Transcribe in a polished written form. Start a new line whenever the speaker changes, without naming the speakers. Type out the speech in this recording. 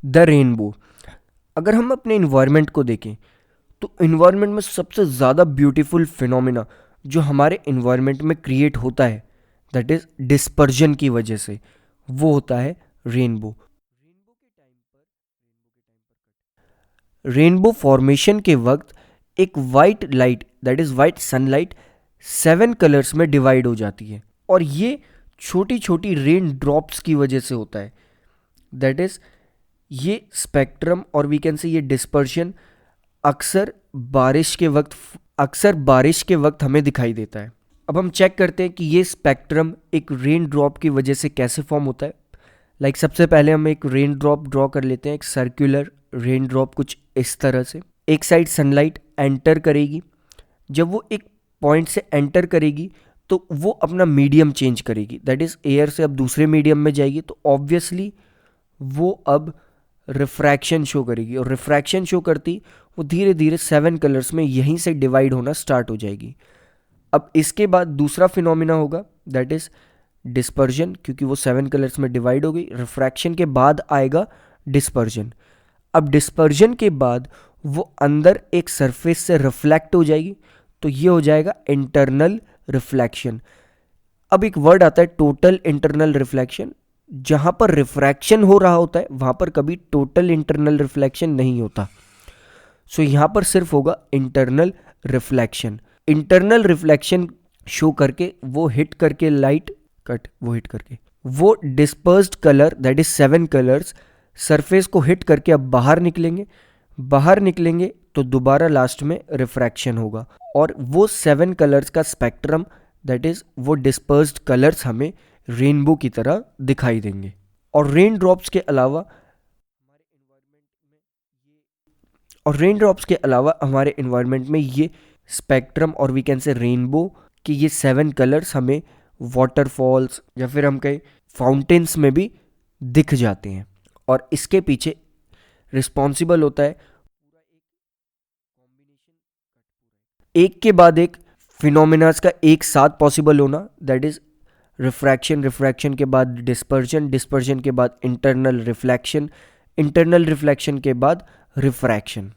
The rainbow. अगर हम अपने इन्वायरमेंट को देखें तो इन्वायरमेंट में सबसे ज़्यादा ब्यूटीफुल फिनोमिना जो हमारे इन्वायरमेंट में क्रिएट होता है, दैट इज़ डिस्पर्जन की वजह से, वो होता है रेनबो। रेनबो फॉर्मेशन के वक्त एक white light, that is white sunlight, 7 colours में डिवाइड हो जाती है, और ये छोटी छोटी रेन ड्रॉप्स की वजह से होता है। दैट इज़ ये स्पेक्ट्रम और वी कैन से ये डिस्पर्शन अक्सर बारिश के वक्त हमें दिखाई देता है। अब हम चेक करते हैं कि ये स्पेक्ट्रम एक रेन ड्रॉप की वजह से कैसे फॉर्म होता है। सबसे पहले हम एक रेन ड्रॉप ड्रॉ कर लेते हैं, एक सर्कुलर रेन ड्रॉप कुछ इस तरह से। एक साइड सनलाइट एंटर करेगी, जब वो एक पॉइंट से एंटर करेगी तो वो अपना मीडियम चेंज करेगी, दैट इज़ एयर से अब दूसरे मीडियम में जाएगी, तो ऑब्वियसली वो अब रिफ्रैक्शन शो करेगी, और रिफ्रैक्शन शो करती वो धीरे धीरे 7 कलर्स में यहीं से डिवाइड होना स्टार्ट हो जाएगी। अब इसके बाद दूसरा फिनोमिना होगा, दैट इज़ डिस्पर्जन, क्योंकि वो 7 कलर्स में डिवाइड हो गई। रिफ्रैक्शन के बाद आएगा डिस्पर्जन। अब डिस्पर्जन के बाद वो अंदर एक सरफेस से रिफ्लेक्ट हो जाएगी, तो ये हो जाएगा इंटरनल रिफ्लेक्शन। अब एक वर्ड आता है टोटल इंटरनल रिफ्लेक्शन। जहां पर रिफ्रैक्शन हो रहा होता है वहां पर कभी टोटल इंटरनल रिफ्लेक्शन नहीं होता। सो यहां पर सिर्फ होगा internal reflection. Internal reflection show करके वो हिट करके लाइट कट वो हिट करके वो dispersed colour, that is 7 colours, surface को हिट करके अब बाहर निकलेंगे तो दोबारा लास्ट में रिफ्रैक्शन होगा, और वो 7 कलर्स का स्पेक्ट्रम, दैट इज वो डिस्पर्स्ड कलर्स हमें रेनबो की तरह दिखाई देंगे। और रेन ड्रॉप्स के अलावा हमारे इन्वायरमेंट में ये स्पेक्ट्रम और वी कैन से रेनबो कि ये 7 कलर्स हमें वाटरफॉल्स या फिर हम कहें फाउंटेन्स में भी दिख जाते हैं, और इसके पीछे रिस्पॉन्सिबल होता है एक के बाद एक फिनोमिनास का एक साथ पॉसिबल होना, दैट इज रिफ्रैक्शन के बाद डिस्पर्जन के बाद इंटरनल रिफ्लेक्शन के बाद रिफ्रैक्शन।